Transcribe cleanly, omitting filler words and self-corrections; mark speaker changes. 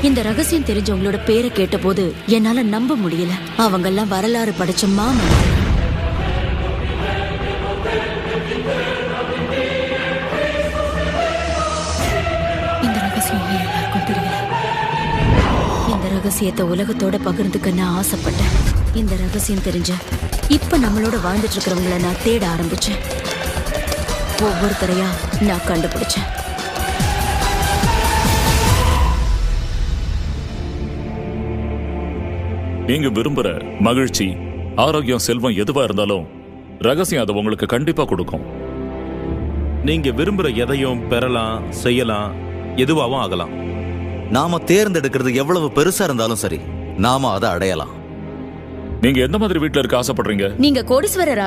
Speaker 1: இந்த ரகசியம் தெரிஞ்சவங்களோட பேரை கேட்டபோது என்னால நம்ப முடியல. அவங்கெல்லாம் வரலாறு படிச்ச மாமன். இந்த ரகசியம் எல்லாருக்கும் தெரியல. இந்த ரகசியத்தை உலகத்தோட பகிர்ந்துக்க நான் ஆசைப்பட்டேன். இந்த ரகசியம் தெரிஞ்ச இப்ப நம்மளோட வாழ்ந்துட்டு இருக்கிறவங்கள நான் தேட ஆரம்பிச்சேன். ஒவ்வொருத்தரையா நான் கண்டுபிடிச்சேன்.
Speaker 2: நீங்க விரும்புற மகிழ்ச்சி, ஆரோக்கியம், செல்வம் எதுவா இருந்தாலும் ரகசியம் அதை உங்களுக்கு கண்டிப்பா கொடுக்கும்.
Speaker 3: நீங்க விரும்புற எதையும் பெறலாம், செய்யலாம், எதுவாகவும் ஆகலாம்.
Speaker 4: நாம தேர்ந்தெடுக்கிறது எவ்வளவு பெருசா இருந்தாலும் சரி, நாம அதை அடையலாம்.
Speaker 2: நீங்க எந்த மாதிரி வீட்டுல இருக்க ஆசைப்படுறீங்க?
Speaker 1: நீங்க கோடீஸ்வரர்